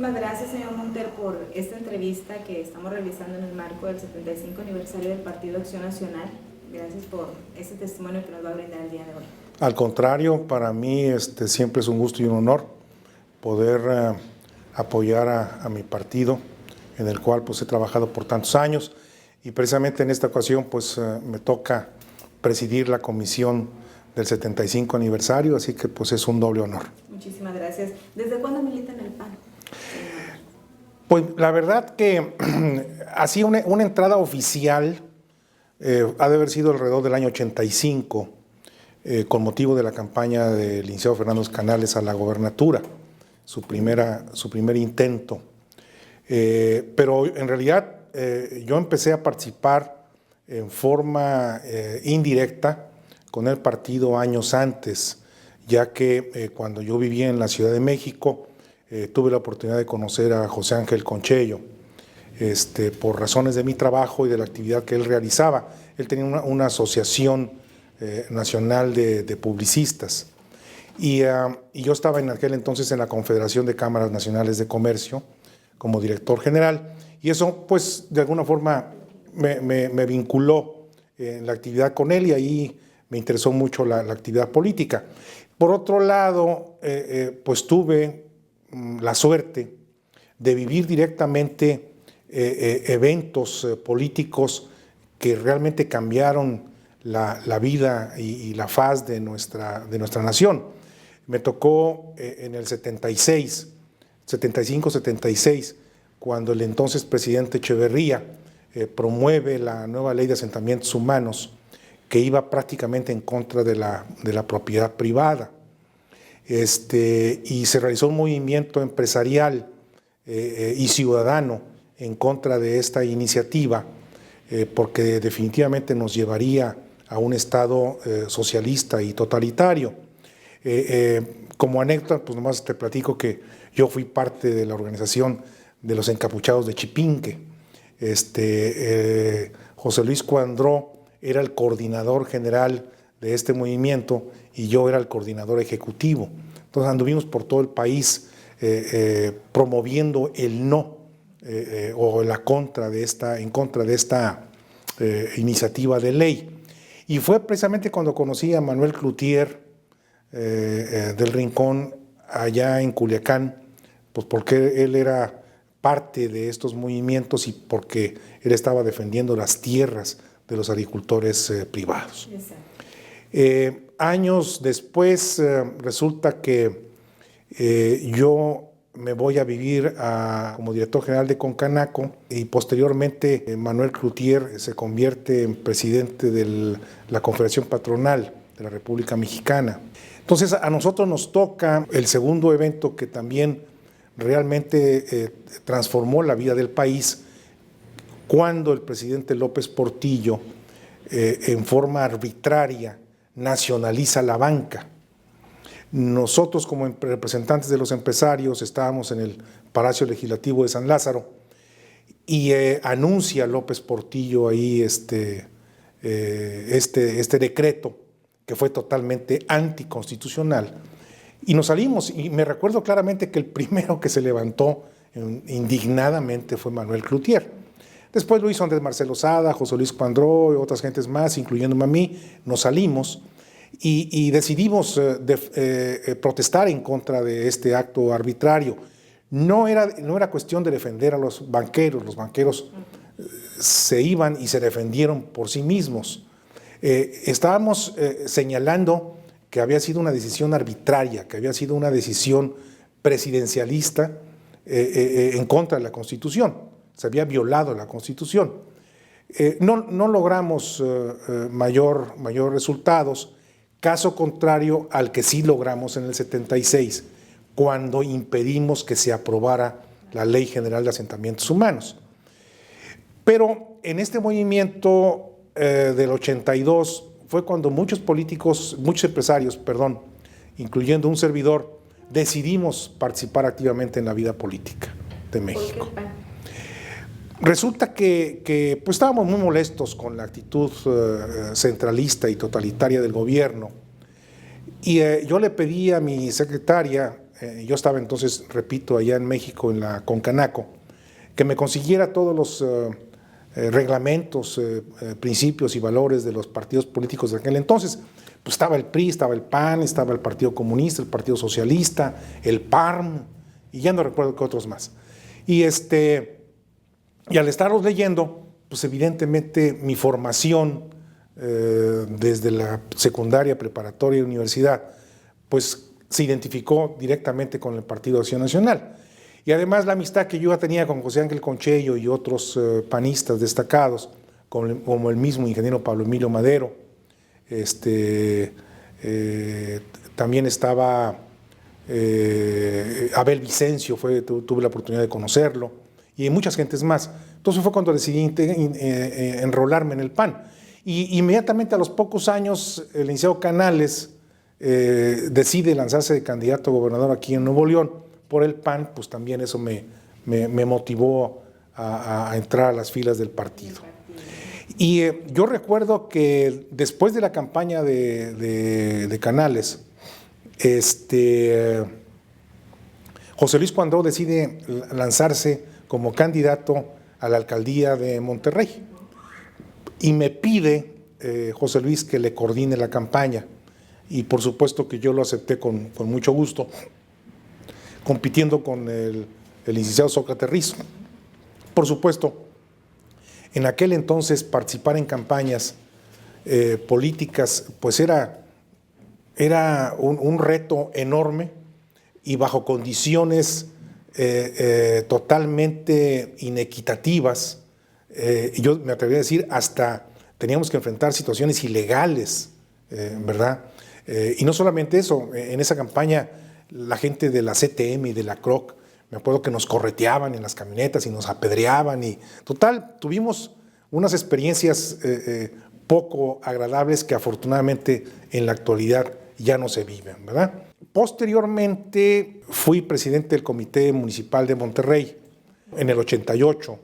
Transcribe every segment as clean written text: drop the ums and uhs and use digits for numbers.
Muchísimas gracias, señor Monter, por esta entrevista que estamos realizando en el marco del 75 aniversario del Partido Acción Nacional. Gracias por este testimonio que nos va a brindar el día de hoy. Al contrario, para mí siempre es un gusto y un honor poder apoyar a mi partido, en el cual pues he trabajado por tantos años, y precisamente en esta ocasión pues me toca presidir la comisión del 75 aniversario, así que pues es un doble honor. Muchísimas gracias. ¿Desde cuándo milita en el PAN? Pues la verdad que así una entrada oficial ha de haber sido alrededor del año 85, con motivo de la campaña del licenciado Fernando Canales a la gobernatura, su primer intento. Pero en realidad yo empecé a participar en forma indirecta con el partido años antes, ya que cuando yo vivía en la Ciudad de México tuve la oportunidad de conocer a José Ángel Conchello, por razones de mi trabajo y de la actividad que él realizaba. Él tenía una asociación nacional de publicistas, y yo estaba en aquel entonces en la Confederación de Cámaras Nacionales de Comercio como director general, y eso pues de alguna forma me vinculó en la actividad con él, y ahí me interesó mucho la actividad política. Por otro lado, pues tuve la suerte de vivir directamente eventos políticos que realmente cambiaron la vida y la faz de nuestra nación. Me tocó en el 75-76, cuando el entonces presidente Echeverría promueve la nueva ley de asentamientos humanos, que iba prácticamente en contra de la propiedad privada. Y se realizó un movimiento empresarial y ciudadano en contra de esta iniciativa, porque definitivamente nos llevaría a un Estado socialista y totalitario. Como anécdota, pues nomás te platico que yo fui parte de la organización de los encapuchados de Chipinque. José Luis Cuandró era el coordinador general de este movimiento y yo era el coordinador ejecutivo. Entonces anduvimos por todo el país promoviendo el no o en contra de esta iniciativa de ley. Y fue precisamente cuando conocí a Manuel Cloutier del Rincón allá en Culiacán, pues porque él era parte de estos movimientos y porque él estaba defendiendo las tierras de los agricultores privados. Años después resulta que yo me voy a vivir como director general de Concanaco, y posteriormente Manuel Cloutier se convierte en presidente de la Confederación Patronal de la República Mexicana. Entonces a nosotros nos toca el segundo evento que también realmente transformó la vida del país, cuando el presidente López Portillo en forma arbitraria nacionaliza la banca. Nosotros como representantes de los empresarios estábamos en el Palacio Legislativo de San Lázaro, y anuncia López Portillo ahí este decreto que fue totalmente anticonstitucional, y nos salimos. Y me recuerdo claramente que el primero que se levantó indignadamente fue Manuel Cloutier. Después lo hizo Andrés Marcelo Sada, José Luis Cuandró y otras gentes más, incluyéndome a mí. Nos salimos y decidimos protestar en contra de este acto arbitrario. No era cuestión de defender a los banqueros se iban y se defendieron por sí mismos. Estábamos señalando que había sido una decisión arbitraria, que había sido una decisión presidencialista en contra de la Constitución. Se había violado la Constitución. No logramos mayor resultados, caso contrario al que sí logramos en el 76, cuando impedimos que se aprobara la Ley General de Asentamientos Humanos. Pero en este movimiento del 82 fue cuando muchos empresarios, incluyendo un servidor, decidimos participar activamente en la vida política de México. Resulta que pues estábamos muy molestos con la actitud centralista y totalitaria del gobierno, y yo le pedí a mi secretaria yo estaba entonces, repito, allá en México, en la Concanaco, que me consiguiera todos los reglamentos, principios y valores de los partidos políticos de aquel entonces. Pues estaba el PRI, estaba el PAN, estaba el Partido Comunista, el Partido Socialista, el PARM, y ya no recuerdo qué otros más. Y al estarlos leyendo, pues evidentemente mi formación desde la secundaria, preparatoria y universidad, pues se identificó directamente con el Partido Acción Nacional. Y además la amistad que yo ya tenía con José Ángel Conchello y otros panistas destacados, como el mismo ingeniero Pablo Emilio Madero, también estaba Abel Vicencio, tuve la oportunidad de conocerlo, y muchas gentes más. Entonces fue cuando decidí enrolarme en el PAN. Y inmediatamente a los pocos años, el licenciado Canales decide lanzarse de candidato a gobernador aquí en Nuevo León por el PAN, pues también eso me motivó a entrar a las filas del partido. Y yo recuerdo que después de la campaña de Canales, José Luis Cuandó decide lanzarse como candidato a la alcaldía de Monterrey. Y me pide José Luis que le coordine la campaña. Y por supuesto que yo lo acepté con mucho gusto, compitiendo con el licenciado Sócrates Rizo. Por supuesto, en aquel entonces participar en campañas políticas pues era un reto enorme y bajo condiciones totalmente inequitativas. Yo me atrevería a decir hasta teníamos que enfrentar situaciones ilegales, ¿verdad? Y no solamente eso, en esa campaña la gente de la CTM y de la CROC, me acuerdo que nos correteaban en las camionetas y nos apedreaban y total, tuvimos unas experiencias poco agradables que afortunadamente en la actualidad ya no se viven, ¿verdad? Posteriormente fui presidente del Comité Municipal de Monterrey en el 88,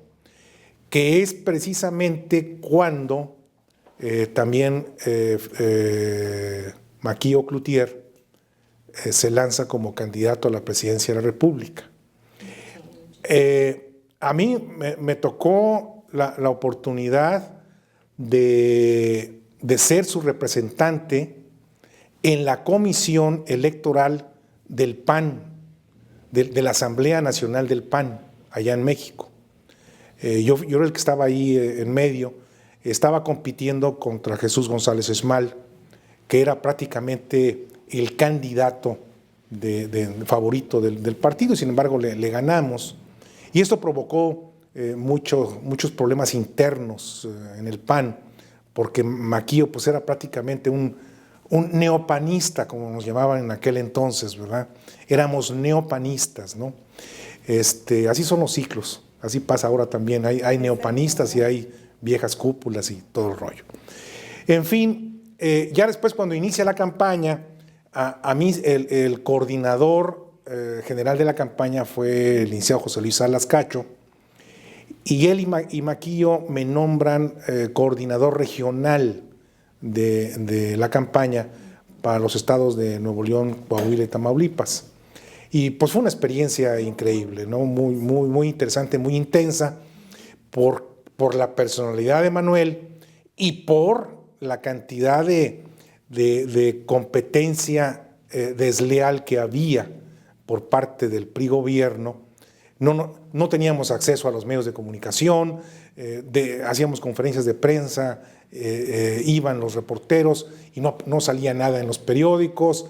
que es precisamente cuando también Maquillo Cloutier se lanza como candidato a la presidencia de la República. A mí me tocó la oportunidad de ser su representante en la comisión electoral del PAN, de la Asamblea Nacional del PAN, allá en México. Yo era el que estaba ahí en medio, estaba compitiendo contra Jesús González Esmal, que era prácticamente el candidato favorito del partido, y sin embargo le ganamos. Y esto provocó muchos problemas internos en el PAN, porque Maquillo pues era prácticamente un neopanista, como nos llamaban en aquel entonces, ¿verdad? Éramos neopanistas, ¿no? Así son los ciclos, así pasa ahora también, hay neopanistas y hay viejas cúpulas y todo el rollo. En fin, ya después cuando inicia la campaña, a mí el coordinador general de la campaña fue el licenciado José Luis Salas Cacho, y él y Maquillo me nombran coordinador regional de la campaña para los estados de Nuevo León, Coahuila y Tamaulipas. Y pues fue una experiencia increíble, ¿no? Muy interesante, muy intensa, por la personalidad de Manuel y por la cantidad de competencia desleal que había por parte del PRI gobierno. No teníamos acceso a los medios de comunicación, hacíamos conferencias de prensa, iban los reporteros y no salía nada en los periódicos,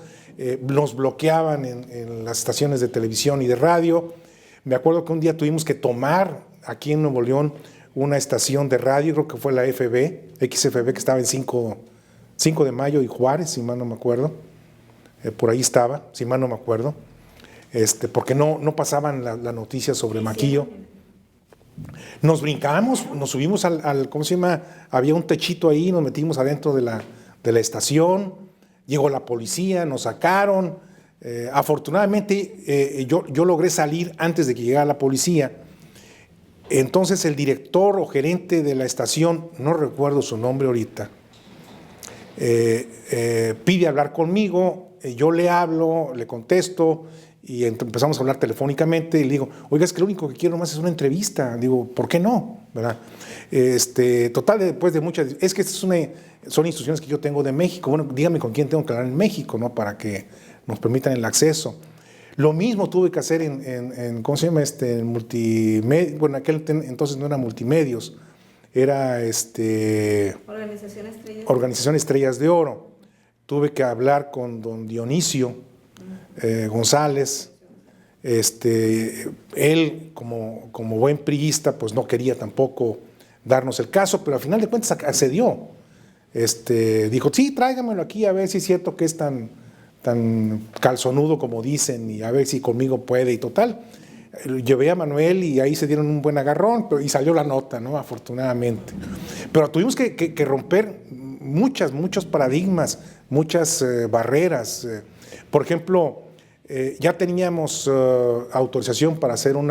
nos bloqueaban en las estaciones de televisión y de radio. Me acuerdo que un día tuvimos que tomar aquí en Nuevo León una estación de radio, creo que fue la XFB, que estaba en 5 de Mayo y Juárez, si mal no me acuerdo. Por ahí estaba, si mal no me acuerdo. Porque no pasaban la noticia sobre Maquillo. Nos brincamos, nos subimos al ¿cómo se llama? Había un techito ahí, nos metimos adentro de la estación, llegó la policía, nos sacaron. Afortunadamente yo logré salir antes de que llegara la policía. Entonces el director o gerente de la estación, no recuerdo su nombre ahorita, pide hablar conmigo, yo le hablo, le contesto, y empezamos a hablar telefónicamente y le digo, oiga, es que lo único que quiero nomás es una entrevista. Digo, ¿por qué no? ¿Verdad? Total, después de muchas, es que son instrucciones que yo tengo de México. Bueno, dígame con quién tengo que hablar en México, ¿no? Para que nos permitan el acceso. Lo mismo tuve que hacer ¿cómo se llama? En multimedia. Bueno, en aquel entonces no era multimedios, era Organización Estrellas de Oro. Tuve que hablar con don Dionisio González. Él, como buen priista, pues no quería tampoco darnos el caso, pero al final de cuentas accedió. Dijo, sí, tráigamelo aquí a ver si es cierto que es tan calzonudo como dicen y a ver si conmigo puede y total. Llevé a Manuel y ahí se dieron un buen agarrón y salió la nota, ¿no? Afortunadamente. Pero tuvimos que romper muchos paradigmas, muchas barreras. Por ejemplo, ya teníamos autorización para hacer un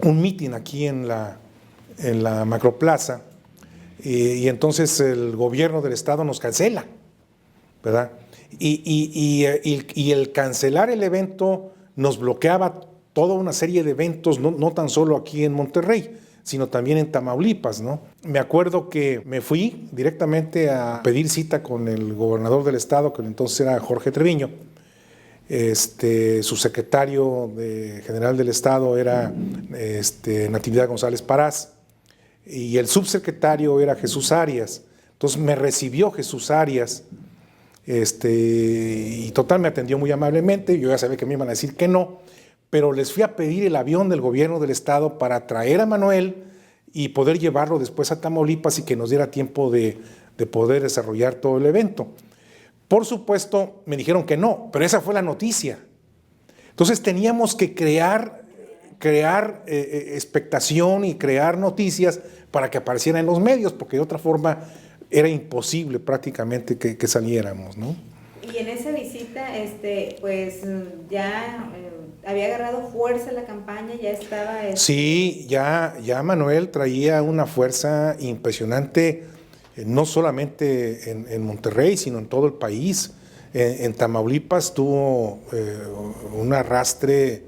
meeting aquí en la Macroplaza y entonces el gobierno del estado nos cancela, ¿verdad? Y el cancelar el evento nos bloqueaba toda una serie de eventos, no tan solo aquí en Monterrey, sino también en Tamaulipas, ¿no? Me acuerdo que me fui directamente a pedir cita con el gobernador del estado, que entonces era Jorge Treviño. Su secretario general del estado era Natividad González Parás y el subsecretario era Jesús Arias. Entonces me recibió Jesús Arias y total me atendió muy amablemente. Yo ya sabía que me iban a decir que no, pero les fui a pedir el avión del gobierno del estado para traer a Manuel y poder llevarlo después a Tamaulipas y que nos diera tiempo de poder desarrollar todo el evento. Por supuesto, me dijeron que no, pero esa fue la noticia. Entonces teníamos que crear expectación y crear noticias para que aparecieran en los medios, porque de otra forma era imposible prácticamente que saliéramos, ¿no? Y en esa visita, pues ya había agarrado fuerza la campaña, ya estaba... Sí, ya Manuel traía una fuerza impresionante, no solamente en Monterrey, sino en todo el país. En Tamaulipas tuvo un arrastre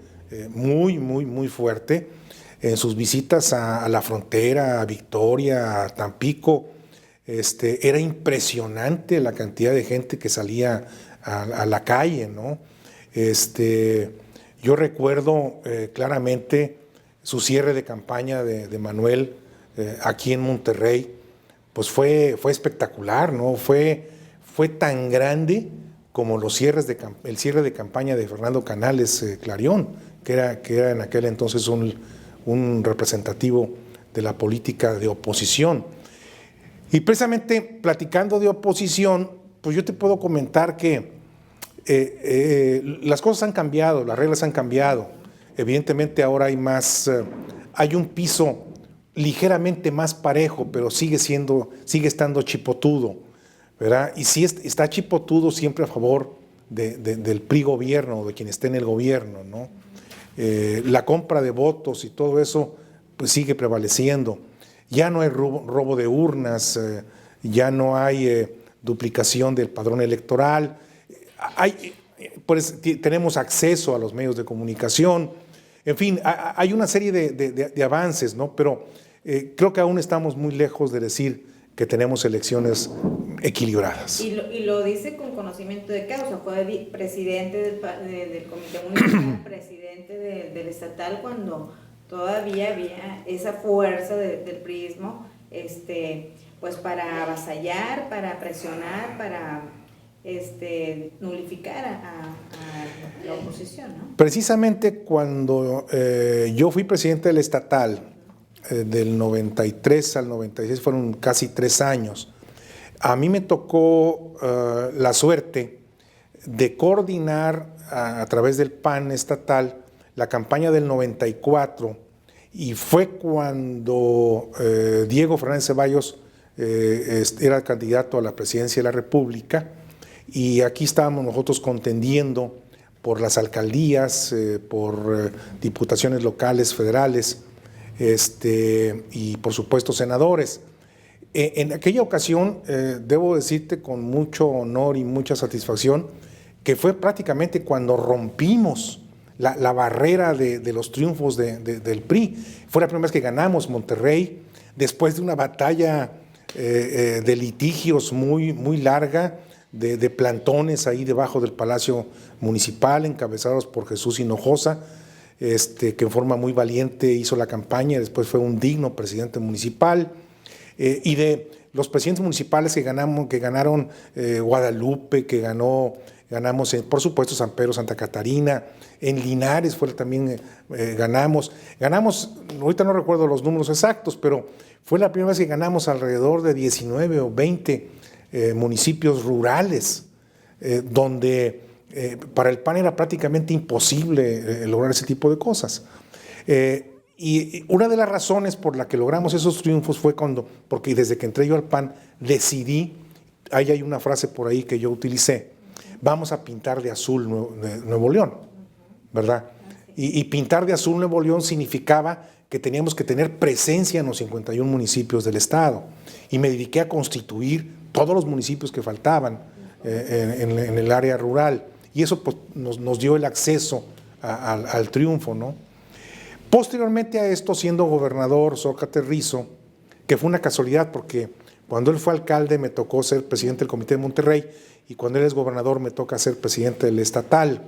muy fuerte en sus visitas a la frontera, a Victoria, a Tampico. Era impresionante la cantidad de gente que salía a la calle, ¿no? Yo recuerdo claramente su cierre de campaña de Manuel aquí en Monterrey, pues fue espectacular, ¿no? Fue tan grande como el cierre de campaña de Fernando Canales Clarión, que era en aquel entonces un representativo de la política de oposición. Y precisamente platicando de oposición, pues yo te puedo comentar que las cosas han cambiado, las reglas han cambiado. Evidentemente ahora hay un piso ligeramente más parejo, pero sigue estando chipotudo, ¿verdad? Y si está chipotudo siempre a favor del PRI gobierno o de quien esté en el gobierno, ¿no? La compra de votos y todo eso pues sigue prevaleciendo. Ya no hay robo de urnas, ya no hay duplicación del padrón electoral, tenemos acceso a los medios de comunicación, en fin, hay una serie de avances, ¿no? Pero creo que aún estamos muy lejos de decir que tenemos elecciones equilibradas. Y lo dice con conocimiento de causa, fue presidente del Comité Municipal, presidente del estatal, cuando todavía había esa fuerza del priismo, pues para avasallar, para presionar, para nulificar a la oposición, ¿no? Precisamente cuando yo fui presidente del estatal, del 93 al 96, fueron casi 3 años, a mí me tocó la suerte de coordinar a través del PAN estatal la campaña del 94, y fue cuando Diego Fernández Ceballos era candidato a la presidencia de la República, y aquí estábamos nosotros contendiendo por las alcaldías, por diputaciones locales, federales, y por supuesto senadores. En aquella ocasión, debo decirte con mucho honor y mucha satisfacción, que fue prácticamente cuando rompimos la barrera de los triunfos del PRI. Fue la primera vez que ganamos Monterrey, después de una batalla de litigios muy larga, de plantones ahí debajo del Palacio Municipal, encabezados por Jesús Hinojosa, que en forma muy valiente hizo la campaña, después fue un digno presidente municipal, y de los presidentes municipales que ganaron Guadalupe, ganamos por supuesto San Pedro, Santa Catarina, en Linares también ganamos, ahorita no recuerdo los números exactos, pero fue la primera vez que ganamos alrededor de 19 o 20 municipios rurales, donde para el PAN era prácticamente imposible lograr ese tipo de cosas. Y una de las razones por la que logramos esos triunfos fue porque desde que entré yo al PAN decidí, ahí hay una frase por ahí que yo utilicé, vamos a pintar de azul Nuevo León, ¿verdad? Y pintar de azul Nuevo León significaba que teníamos que tener presencia en los 51 municipios del estado. Y me dediqué a constituir todos los municipios que faltaban en el área rural. Y eso pues, nos dio el acceso al triunfo, ¿no? Posteriormente a esto, siendo gobernador Zócate Rizo, que fue una casualidad porque cuando él fue alcalde me tocó ser presidente del Comité de Monterrey y cuando él es gobernador me toca ser presidente del estatal.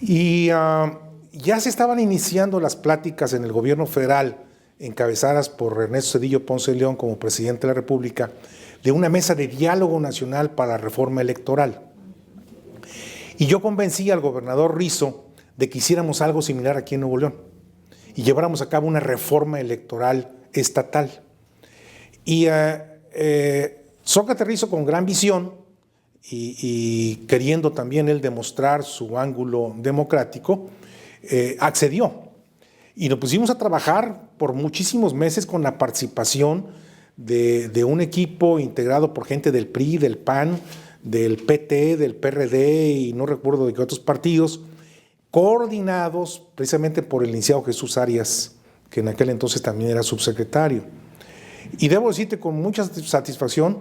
Y ya se estaban iniciando las pláticas en el gobierno federal, encabezadas por Ernesto Zedillo Ponce de León como presidente de la República, de una mesa de diálogo nacional para la reforma electoral. Y yo convencí al gobernador Rizo de que hiciéramos algo similar aquí en Nuevo León y lleváramos a cabo una reforma electoral estatal. Y Zócate Rizo, con gran visión y queriendo también él demostrar su ángulo democrático, accedió. Y nos pusimos a trabajar por muchísimos meses con la participación de un equipo integrado por gente del PRI, del PAN, del PT, del PRD y no recuerdo de qué otros partidos, coordinados precisamente por el licenciado Jesús Arias, que en aquel entonces también era subsecretario. Y debo decirte con mucha satisfacción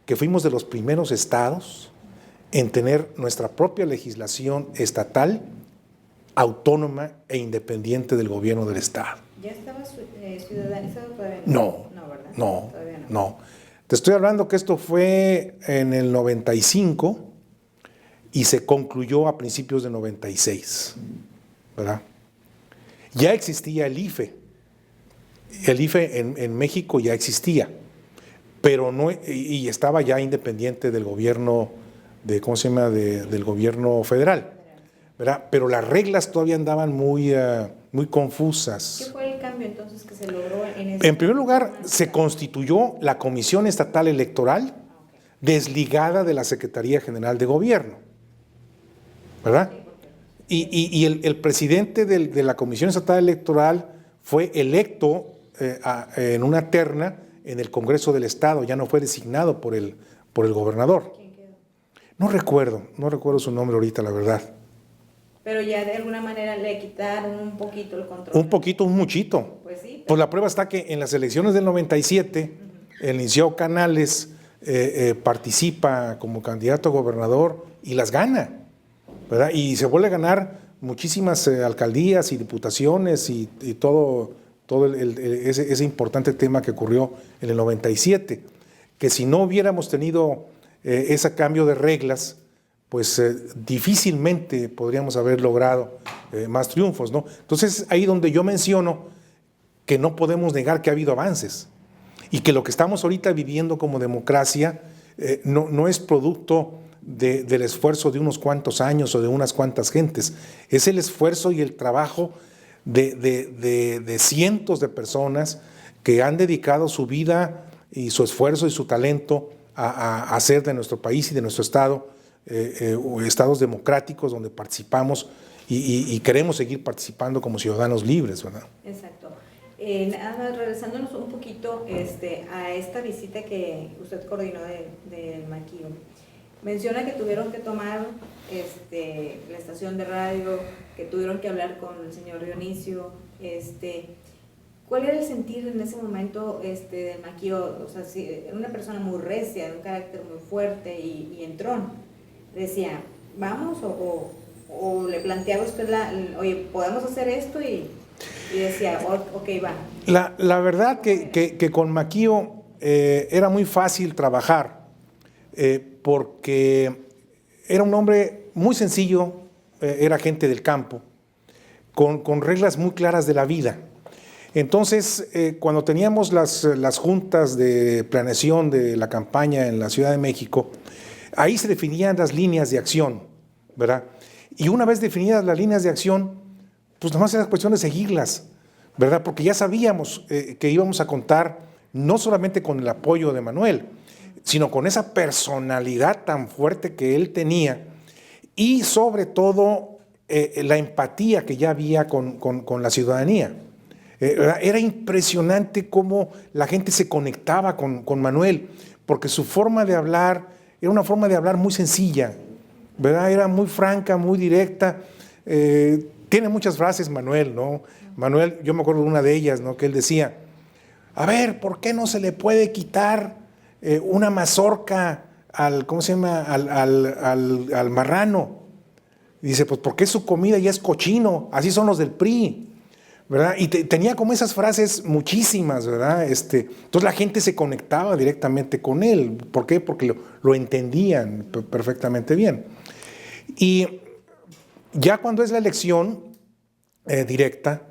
que fuimos de los primeros estados en tener nuestra propia legislación estatal, autónoma e independiente del gobierno del estado. ¿Ya estaba ciudadanizado todavía? No, ¿verdad? No, Todavía no. no. Te estoy hablando que esto fue en el 95 y se concluyó a principios de 96, ¿verdad? Ya existía el IFE. El IFE en México ya existía, pero no, y estaba ya independiente del gobierno, del gobierno federal, ¿verdad? Pero las reglas todavía andaban muy confusas. ¿Qué fue el cambio entonces que se logró en ese? En primer lugar, se constituyó la Comisión Estatal Electoral desligada de la Secretaría General de Gobierno, ¿verdad? Y el presidente de la Comisión Estatal Electoral fue electo en una terna en el Congreso del Estado, ya no fue designado por el gobernador. ¿Quién quedó? No recuerdo su nombre ahorita, la verdad. Pero ya de alguna manera le quitaron un poquito el control. Un poquito, un muchito. Pues sí. Pues la prueba está que en las elecciones del 97, el licenciado Canales participa como candidato a gobernador y las gana, ¿verdad? Y se vuelve a ganar muchísimas alcaldías y diputaciones y todo ese importante tema que ocurrió en el 97, que si no hubiéramos tenido ese cambio de reglas, pues difícilmente podríamos haber logrado más triunfos, ¿no? Entonces, ahí donde yo menciono que no podemos negar que ha habido avances y que lo que estamos ahorita viviendo como democracia no es producto del esfuerzo de unos cuantos años o de unas cuantas gentes, es el esfuerzo y el trabajo de cientos de personas que han dedicado su vida y su esfuerzo y su talento a hacer de nuestro país y de nuestro estado estados democráticos donde participamos y queremos seguir participando como ciudadanos libres, ¿verdad? Exacto. Nada más regresándonos un poquito a esta visita que usted coordinó del Maquio. Menciona que tuvieron que tomar la estación de radio, que tuvieron que hablar con el señor Dionisio. ¿Cuál era el sentir en ese momento del Maquio? O sea, si era una persona muy recia, de un carácter muy fuerte y entrón. Decía, vamos, o le planteaba usted oye, podemos hacer esto, y decía, ok, va. La verdad que con Maquío era muy fácil trabajar, porque era un hombre muy sencillo, era gente del campo, con reglas muy claras de la vida. Entonces, cuando teníamos las juntas de planeación de la campaña en la Ciudad de México, ahí se definían las líneas de acción, ¿verdad? Y una vez definidas las líneas de acción, pues nomás era cuestión de seguirlas, ¿verdad? Porque ya sabíamos que íbamos a contar no solamente con el apoyo de Manuel, sino con esa personalidad tan fuerte que él tenía, y sobre todo la empatía que ya había con la ciudadanía. Era impresionante cómo la gente se conectaba con Manuel, porque su forma de hablar era una forma de hablar muy sencilla, ¿verdad? Era muy franca, muy directa. Tiene muchas frases Manuel, ¿no? Manuel, yo me acuerdo de una de ellas, ¿no? Que él decía, a ver, ¿por qué no se le puede quitar una mazorca ¿cómo se llama? Al marrano? Y dice, pues porque su comida ya es cochino, así son los del PRI, ¿verdad? Y tenía como esas frases muchísimas, ¿verdad? Entonces la gente se conectaba directamente con él. ¿Por qué? Porque lo entendían perfectamente bien. Y ya cuando es la elección directa,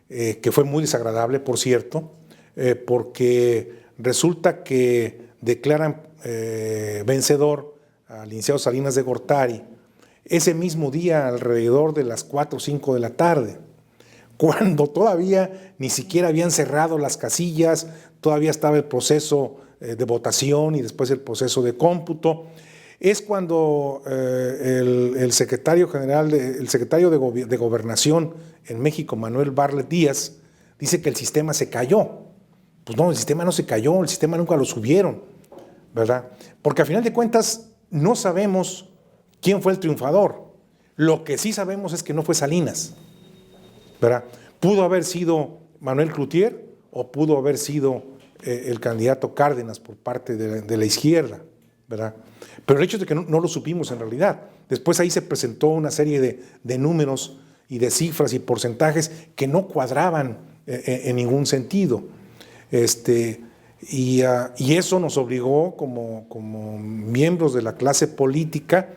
que fue muy desagradable, por cierto, porque resulta que declaran vencedor al licenciado Salinas de Gortari ese mismo día alrededor de las 4 o 5 de la tarde, cuando todavía ni siquiera habían cerrado las casillas, todavía estaba el proceso de votación y después el proceso de cómputo. Es cuando el secretario general, el secretario de Gobernación en México, Manuel Bartlett Díaz, dice que el sistema se cayó. Pues no, el sistema no se cayó, el sistema nunca lo subieron, ¿verdad? Porque a final de cuentas no sabemos quién fue el triunfador. Lo que sí sabemos es que no fue Salinas, ¿verdad? Pudo haber sido Manuel Cloutier o pudo haber sido el candidato Cárdenas por parte de la izquierda, ¿verdad? Pero el hecho es de que no lo supimos en realidad. Después ahí se presentó una serie de números y de cifras y porcentajes que no cuadraban en ningún sentido. Y eso nos obligó como miembros de la clase política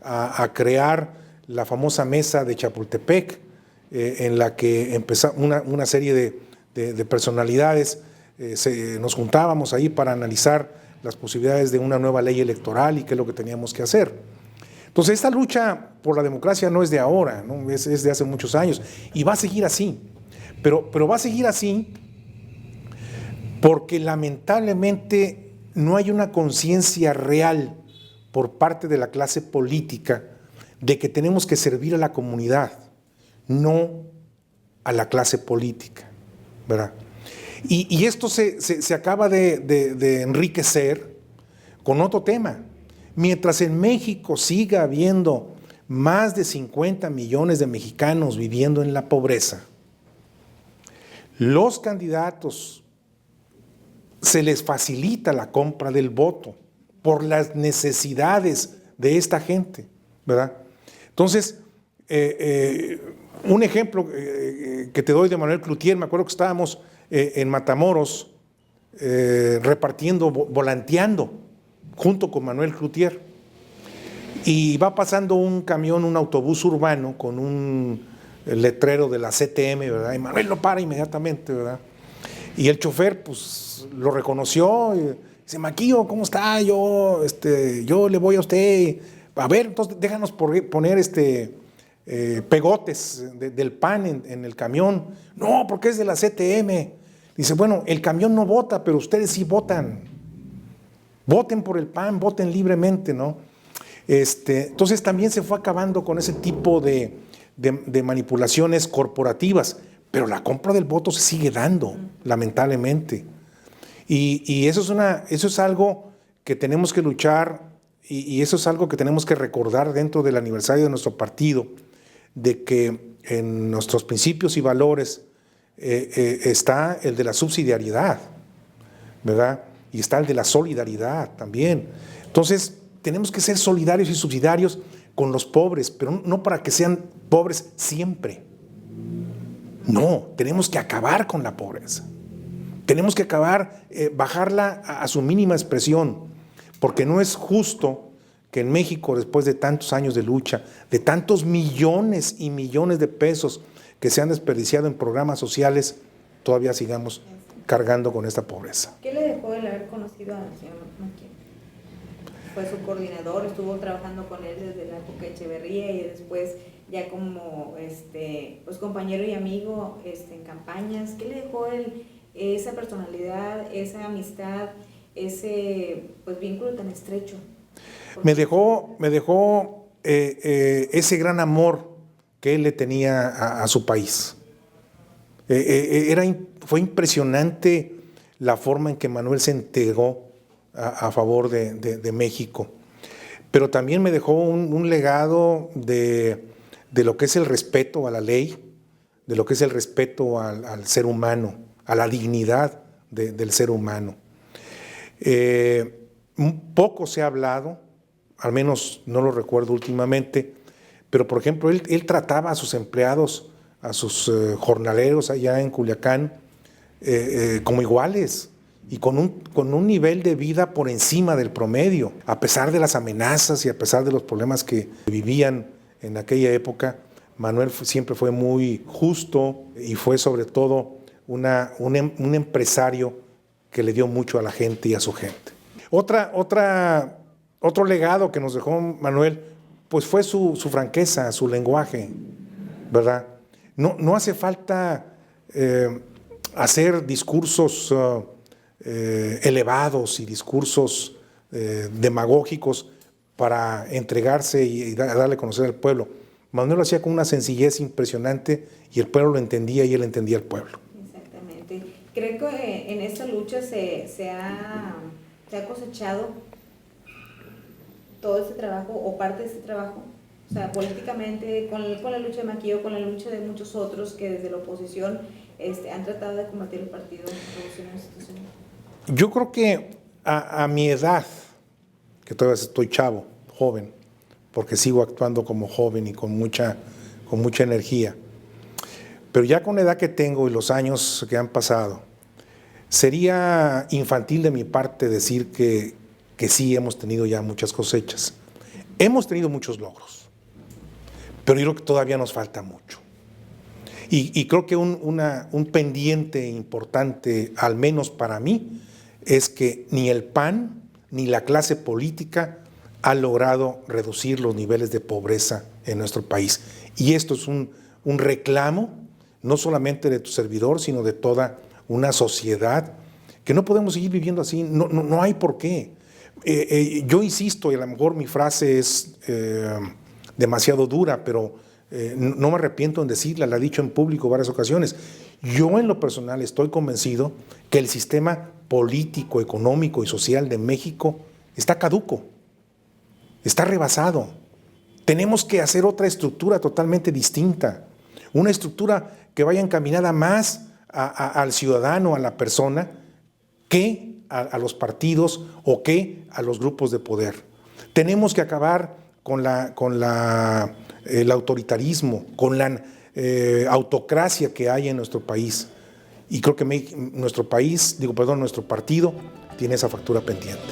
a crear la famosa mesa de Chapultepec, en la que empezó una serie de personalidades, nos juntábamos ahí para analizar las posibilidades de una nueva ley electoral y qué es lo que teníamos que hacer. Entonces, esta lucha por la democracia no es de ahora, ¿no? Es de hace muchos años y va a seguir así, pero va a seguir así porque lamentablemente no hay una conciencia real por parte de la clase política de que tenemos que servir a la comunidad, no a la clase política, ¿verdad? Y esto se acaba de enriquecer con otro tema. Mientras en México siga habiendo más de 50 millones de mexicanos viviendo en la pobreza, los candidatos se les facilita la compra del voto por las necesidades de esta gente, ¿verdad? Entonces, un ejemplo que te doy de Manuel Cloutier, me acuerdo que estábamos en Matamoros repartiendo, volanteando junto con Manuel Cloutier, y va pasando un camión, un autobús urbano con un letrero de la CTM, ¿verdad? Y Manuel lo para inmediatamente, ¿verdad? Y el chofer pues lo reconoció y dice, Maquío, ¿cómo está? Yo le voy a usted, a ver, entonces déjanos poner pegotes del PAN en el camión. No, porque es de la CTM. Dice, bueno, el camión no vota, pero ustedes sí votan. Voten por el PAN, voten libremente, ¿no? Entonces también se fue acabando con ese tipo de manipulaciones corporativas, pero la compra del voto se sigue dando, lamentablemente. Y eso es algo que tenemos que luchar y eso es algo que tenemos que recordar dentro del aniversario de nuestro partido, de que en nuestros principios y valores está el de la subsidiariedad, ¿verdad? Y está el de la solidaridad también. Entonces, tenemos que ser solidarios y subsidiarios, con los pobres, pero no para que sean pobres siempre. No, tenemos que acabar con la pobreza. Tenemos que acabar, bajarla a su mínima expresión, porque no es justo que en México, después de tantos años de lucha, de tantos millones y millones de pesos que se han desperdiciado en programas sociales, todavía sigamos cargando con esta pobreza. ¿Qué le dejó el haber conocido al señor Maquin? Fue su coordinador, estuvo trabajando con él desde la época de Echeverría y después ya como pues compañero y amigo en campañas. ¿Qué le dejó esa personalidad, esa amistad, ese pues vínculo tan estrecho? Me dejó ese gran amor que él le tenía a su país. Fue impresionante la forma en que Manuel se entregó a favor de México, pero también me dejó un legado de lo que es el respeto a la ley, de lo que es el respeto al ser humano, a la dignidad del ser humano. Poco se ha hablado, al menos no lo recuerdo últimamente, pero por ejemplo él trataba a sus empleados, a sus jornaleros allá en Culiacán como iguales y con un nivel de vida por encima del promedio, a pesar de las amenazas y a pesar de los problemas que vivían en aquella época. Manuel siempre fue muy justo y fue sobre todo un empresario que le dio mucho a la gente y a su gente. Otro legado que nos dejó Manuel, pues fue su franqueza, su lenguaje, ¿verdad? No hace falta hacer discursos elevados y discursos demagógicos para entregarse y darle a conocer al pueblo. Manuel lo hacía con una sencillez impresionante y el pueblo lo entendía y él entendía al pueblo. Exactamente. Creo que en esta lucha se ha cosechado todo este trabajo o parte de este trabajo, o sea, políticamente, con la lucha de Maquillo, con la lucha de muchos otros que desde la oposición han tratado de combatir el Partido Revolucionario Institucional. Yo creo que a mi edad, que todavía estoy chavo, joven, porque sigo actuando como joven y con mucha energía, pero ya con la edad que tengo y los años que han pasado, sería infantil de mi parte decir que sí hemos tenido ya muchas cosechas. Hemos tenido muchos logros, pero yo creo que todavía nos falta mucho. Y creo que un pendiente importante, al menos para mí, es que ni el PAN ni la clase política ha logrado reducir los niveles de pobreza en nuestro país. Y esto es un reclamo, no solamente de tu servidor, sino de toda una sociedad, que no podemos seguir viviendo así, no hay por qué. Yo insisto, y a lo mejor mi frase es demasiado dura, pero no me arrepiento en decirla, la he dicho en público varias ocasiones. Yo en lo personal estoy convencido que el sistema político, económico y social de México está caduco, está rebasado. Tenemos que hacer otra estructura totalmente distinta, una estructura que vaya encaminada más al ciudadano, a la persona, que a los partidos o que a los grupos de poder. Tenemos que acabar con el autoritarismo, con la autocracia que hay en nuestro país. Y creo que nuestro partido tiene esa factura pendiente.